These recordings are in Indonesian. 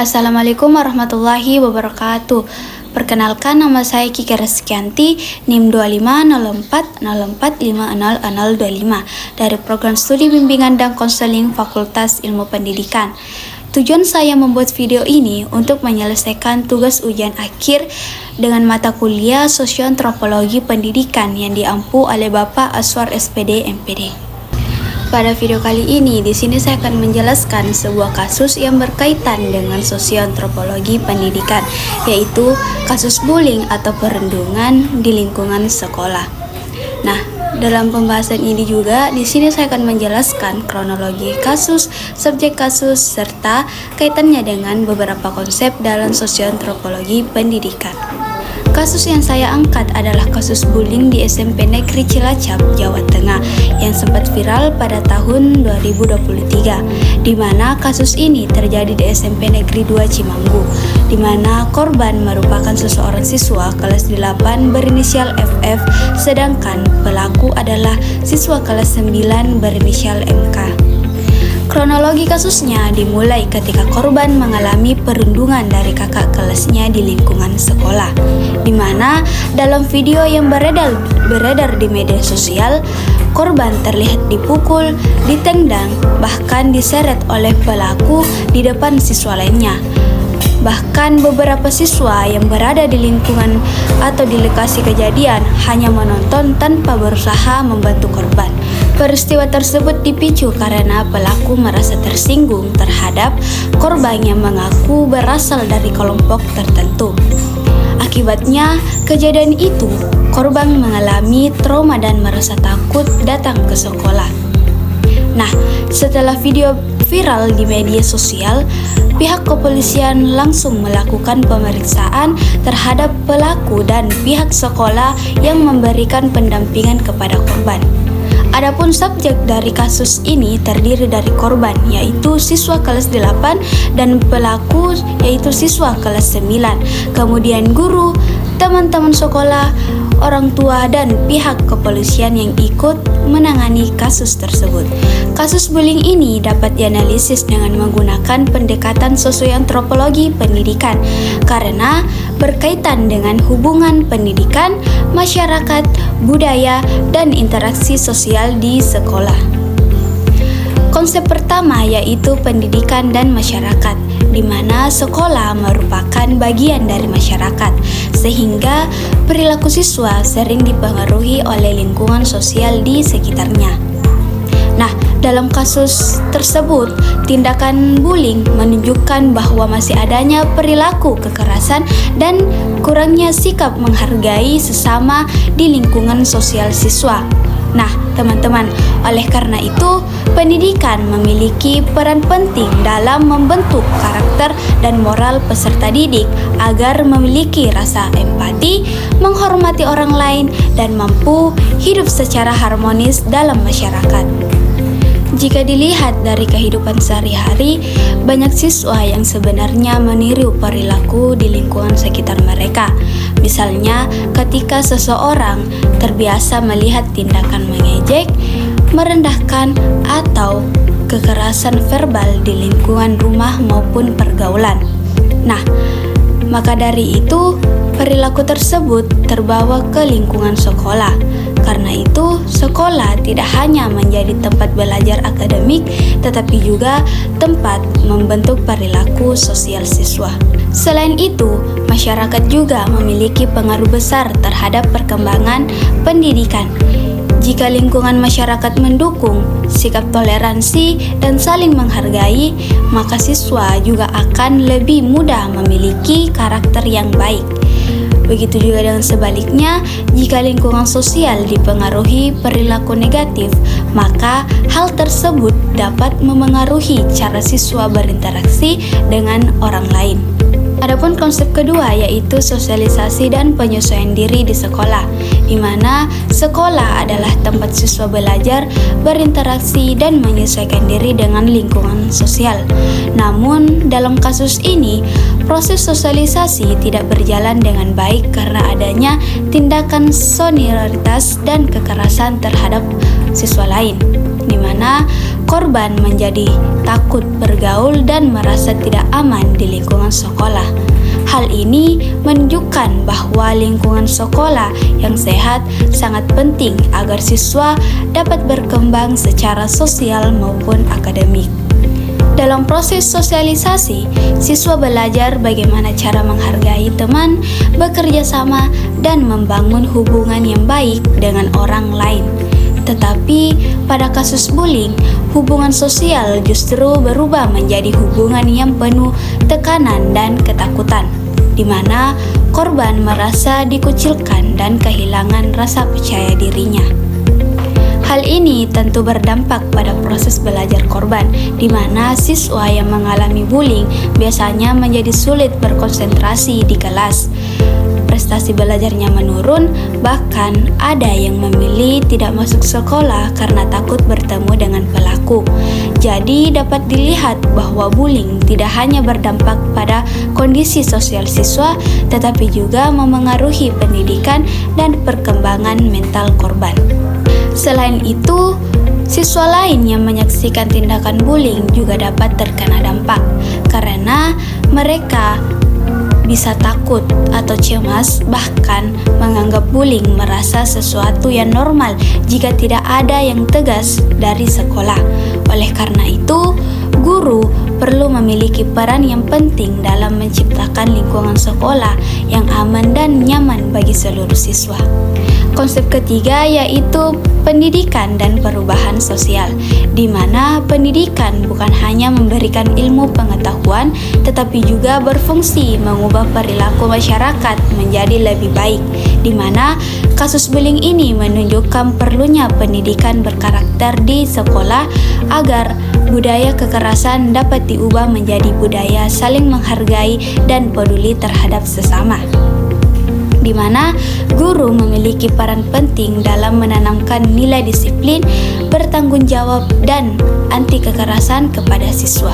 Assalamualaikum warahmatullahi wabarakatuh. Perkenalkan, nama saya Kiki Reskianti, NIM 250404500025 dari Program Studi Bimbingan dan Konseling Fakultas Ilmu Pendidikan. Tujuan saya membuat video ini untuk menyelesaikan tugas ujian akhir dengan mata kuliah Sosioantropologi Pendidikan yang diampu oleh Bapak Aswar SPD MPD. Pada video kali ini, di sini saya akan menjelaskan sebuah kasus yang berkaitan dengan sosioantropologi pendidikan, yaitu kasus bullying atau perundungan di lingkungan sekolah. Nah, dalam pembahasan ini juga, di sini saya akan menjelaskan kronologi kasus, subjek kasus, serta kaitannya dengan beberapa konsep dalam sosioantropologi pendidikan. Kasus yang saya angkat adalah kasus bullying di SMP Negeri Cilacap, Jawa Tengah yang sempat viral pada tahun 2023, di mana kasus ini terjadi di SMP Negeri 2 Cimanggu, di mana korban merupakan seseorang siswa kelas 8 berinisial FF, sedangkan pelaku adalah siswa kelas 9 berinisial MK. Kronologi kasusnya dimulai ketika korban mengalami perundungan dari kakak kelasnya di lingkungan sekolah, di mana dalam video yang beredar di media sosial, korban terlihat dipukul, ditendang, bahkan diseret oleh pelaku di depan siswa lainnya. Bahkan beberapa siswa yang berada di lingkungan atau di lokasi kejadian hanya menonton tanpa berusaha membantu korban. Peristiwa tersebut dipicu karena pelaku merasa tersinggung terhadap korban yang mengaku berasal dari kelompok tertentu. Akibatnya, kejadian itu, korban mengalami trauma dan merasa takut datang ke sekolah. Nah, setelah video viral di media sosial, pihak kepolisian langsung melakukan pemeriksaan terhadap pelaku dan pihak sekolah yang memberikan pendampingan kepada korban. Adapun subjek dari kasus ini terdiri dari korban, yaitu siswa kelas 8, dan pelaku yaitu siswa kelas 9, kemudian guru, teman-teman sekolah, orang tua, dan pihak kepolisian yang ikut menangani kasus tersebut. Kasus bullying ini dapat dianalisis dengan menggunakan pendekatan sosioantropologi pendidikan karena berkaitan dengan hubungan pendidikan, masyarakat, budaya, dan interaksi sosial di sekolah. Konsep pertama yaitu pendidikan dan masyarakat, di mana sekolah merupakan bagian dari masyarakat, sehingga perilaku siswa sering dipengaruhi oleh lingkungan sosial di sekitarnya. Nah, dalam kasus tersebut, tindakan bullying menunjukkan bahwa masih adanya perilaku kekerasan dan kurangnya sikap menghargai sesama di lingkungan sosial siswa. Nah, teman-teman, oleh karena itu, pendidikan memiliki peran penting dalam membentuk karakter dan moral peserta didik agar memiliki rasa empati, menghormati orang lain, dan mampu hidup secara harmonis dalam masyarakat. Jika dilihat dari kehidupan sehari-hari, banyak siswa yang sebenarnya meniru perilaku di lingkungan sekitar mereka. Misalnya, ketika seseorang terbiasa melihat tindakan mengejek, merendahkan, atau kekerasan verbal di lingkungan rumah maupun pergaulan. Nah, maka dari itu, perilaku tersebut terbawa ke lingkungan sekolah. Karena itu, sekolah tidak hanya menjadi tempat belajar akademik, tetapi juga tempat membentuk perilaku sosial siswa. Selain itu, masyarakat juga memiliki pengaruh besar terhadap perkembangan pendidikan. Jika lingkungan masyarakat mendukung sikap toleransi dan saling menghargai, maka siswa juga akan lebih mudah memiliki karakter yang baik. Begitu juga dengan sebaliknya, jika lingkungan sosial dipengaruhi perilaku negatif, maka hal tersebut dapat memengaruhi cara siswa berinteraksi dengan orang lain. Adapun konsep kedua yaitu sosialisasi dan penyesuaian diri di sekolah, di mana sekolah adalah tempat siswa belajar, berinteraksi, dan menyesuaikan diri dengan lingkungan sosial. Namun, dalam kasus ini, proses sosialisasi tidak berjalan dengan baik karena adanya tindakan senioritas dan kekerasan terhadap siswa lain, di mana korban menjadi takut bergaul dan merasa tidak aman di lingkungan sekolah. Hal ini menunjukkan bahwa lingkungan sekolah yang sehat sangat penting agar siswa dapat berkembang secara sosial maupun akademik. Dalam proses sosialisasi, siswa belajar bagaimana cara menghargai teman, bekerja sama, dan membangun hubungan yang baik dengan orang lain. Tetapi pada kasus bullying, hubungan sosial justru berubah menjadi hubungan yang penuh tekanan dan ketakutan, di mana korban merasa dikucilkan dan kehilangan rasa percaya dirinya. Hal ini tentu berdampak pada proses belajar korban, di mana siswa yang mengalami bullying biasanya menjadi sulit berkonsentrasi di kelas. Prestasi belajarnya menurun, bahkan ada yang memilih tidak masuk sekolah karena takut bertemu dengan pelaku. Jadi dapat dilihat bahwa bullying tidak hanya berdampak pada kondisi sosial siswa, tetapi juga memengaruhi pendidikan dan perkembangan mental korban. Selain itu, siswa lain yang menyaksikan tindakan bullying juga dapat terkena dampak karena mereka bisa takut atau cemas, bahkan menganggap bullying merasa sesuatu yang normal jika tidak ada yang tegas dari sekolah. Oleh karena itu, guru perlu memiliki peran yang penting dalam menciptakan lingkungan sekolah yang aman dan nyaman bagi seluruh siswa. Konsep ketiga yaitu pendidikan dan perubahan sosial, di mana pendidikan bukan hanya memberikan ilmu pengetahuan, tetapi juga berfungsi mengubah perilaku masyarakat menjadi lebih baik, di mana kasus bullying ini menunjukkan perlunya pendidikan berkarakter di sekolah agar budaya kekerasan dapat diubah menjadi budaya saling menghargai dan peduli terhadap sesama, di mana guru memiliki peran penting dalam menanamkan nilai disiplin, bertanggung jawab, dan anti kekerasan kepada siswa.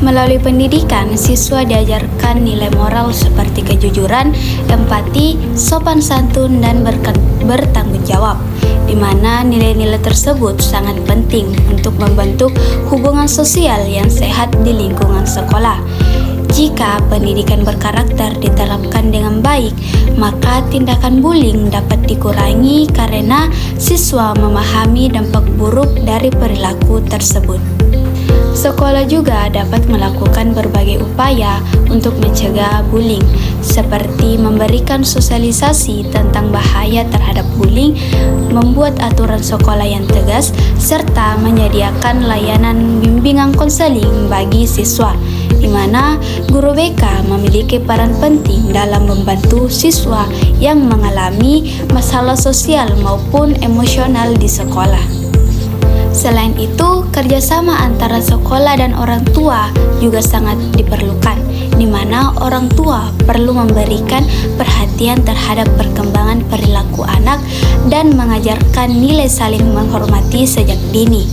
Melalui pendidikan, siswa diajarkan nilai moral seperti kejujuran, empati, sopan santun, dan bertanggung jawab, di mana nilai-nilai tersebut sangat penting untuk membentuk hubungan sosial yang sehat di lingkungan sekolah. Jika pendidikan berkarakter diterapkan dengan baik, maka tindakan bullying dapat dikurangi karena siswa memahami dampak buruk dari perilaku tersebut. Sekolah juga dapat melakukan berbagai upaya untuk mencegah bullying, seperti memberikan sosialisasi tentang bahaya terhadap bullying, membuat aturan sekolah yang tegas, serta menyediakan layanan bimbingan konseling bagi siswa, di mana guru BK memiliki peran penting dalam membantu siswa yang mengalami masalah sosial maupun emosional di sekolah. Selain itu, kerjasama antara sekolah dan orang tua juga sangat diperlukan, di mana orang tua perlu memberikan perhatian terhadap perkembangan perilaku anak dan mengajarkan nilai saling menghormati sejak dini.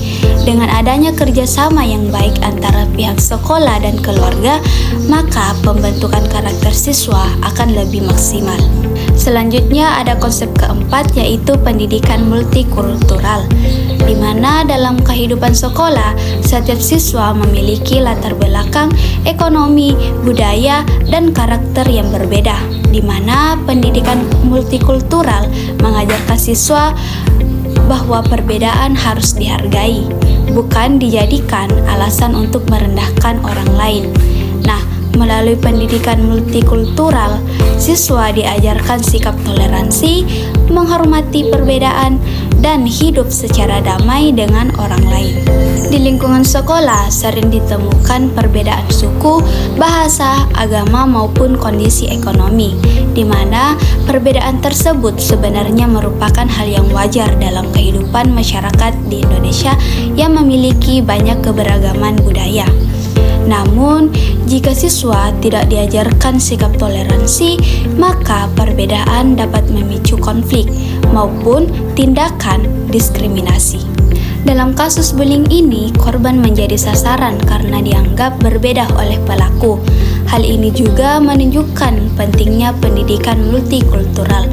Dengan adanya kerjasama yang baik antara pihak sekolah dan keluarga, maka pembentukan karakter siswa akan lebih maksimal. Selanjutnya ada konsep keempat, yaitu pendidikan multikultural, di mana dalam kehidupan sekolah, setiap siswa memiliki latar belakang ekonomi, budaya, dan karakter yang berbeda, di mana pendidikan multikultural mengajarkan siswa bahwa perbedaan harus dihargai, bukan dijadikan alasan untuk merendahkan orang lain. Nah, melalui pendidikan multikultural, siswa diajarkan sikap toleransi, menghormati perbedaan, dan hidup secara damai dengan orang lain. Di lingkungan sekolah sering ditemukan perbedaan suku, bahasa, agama, maupun kondisi ekonomi, di mana perbedaan tersebut sebenarnya merupakan hal yang wajar dalam kehidupan masyarakat di Indonesia yang memiliki banyak keberagaman budaya. Namun, jika siswa tidak diajarkan sikap toleransi, maka perbedaan dapat memicu konflik maupun tindakan diskriminasi. Dalam kasus bullying ini, korban menjadi sasaran karena dianggap berbeda oleh pelaku. Hal ini juga menunjukkan pentingnya pendidikan multikultural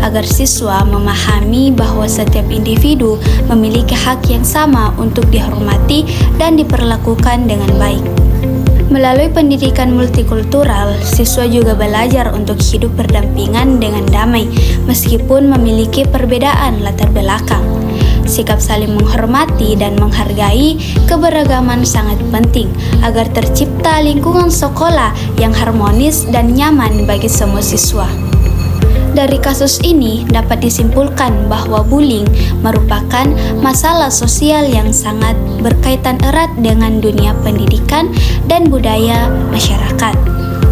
agar siswa memahami bahwa setiap individu memiliki hak yang sama untuk dihormati dan diperlakukan dengan baik. Melalui pendidikan multikultural, siswa juga belajar untuk hidup berdampingan dengan damai meskipun memiliki perbedaan latar belakang. Sikap saling menghormati dan menghargai keberagaman sangat penting agar tercipta lingkungan sekolah yang harmonis dan nyaman bagi semua siswa. Dari kasus ini dapat disimpulkan bahwa bullying merupakan masalah sosial yang sangat berkaitan erat dengan dunia pendidikan dan budaya masyarakat.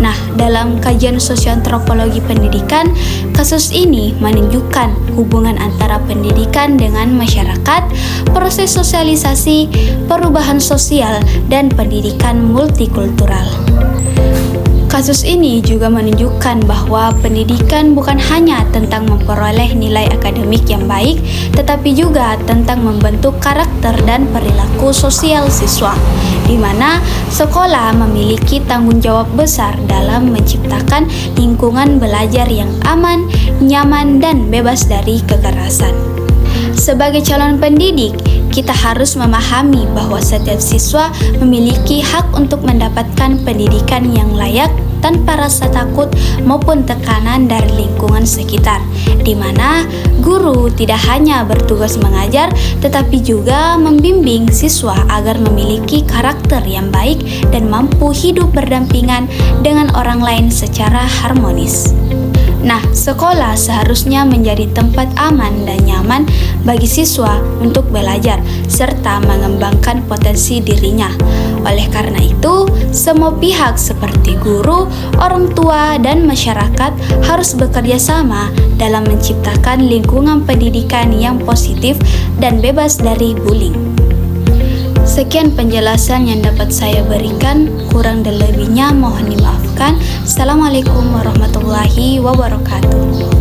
Nah, dalam kajian sosioantropologi pendidikan, kasus ini menunjukkan hubungan antara pendidikan dengan masyarakat, proses sosialisasi, perubahan sosial, dan pendidikan multikultural. Kasus ini juga menunjukkan bahwa pendidikan bukan hanya tentang memperoleh nilai akademik yang baik, tetapi juga tentang membentuk karakter dan perilaku sosial siswa, di mana sekolah memiliki tanggung jawab besar dalam menciptakan lingkungan belajar yang aman, nyaman, dan bebas dari kekerasan. Sebagai calon pendidik, kita harus memahami bahwa setiap siswa memiliki hak untuk mendapatkan pendidikan yang layak tanpa rasa takut maupun tekanan dari lingkungan sekitar, di mana guru tidak hanya bertugas mengajar, tetapi juga membimbing siswa agar memiliki karakter yang baik dan mampu hidup berdampingan dengan orang lain secara harmonis. Nah, sekolah seharusnya menjadi tempat aman dan nyaman bagi siswa untuk belajar serta mengembangkan potensi dirinya. Oleh karena itu, semua pihak seperti guru, orang tua, dan masyarakat harus bekerja sama dalam menciptakan lingkungan pendidikan yang positif dan bebas dari bullying. Sekian penjelasan yang dapat saya berikan, kurang dan lebihnya mohon dimaafkan. Assalamualaikum warahmatullahi wabarakatuh.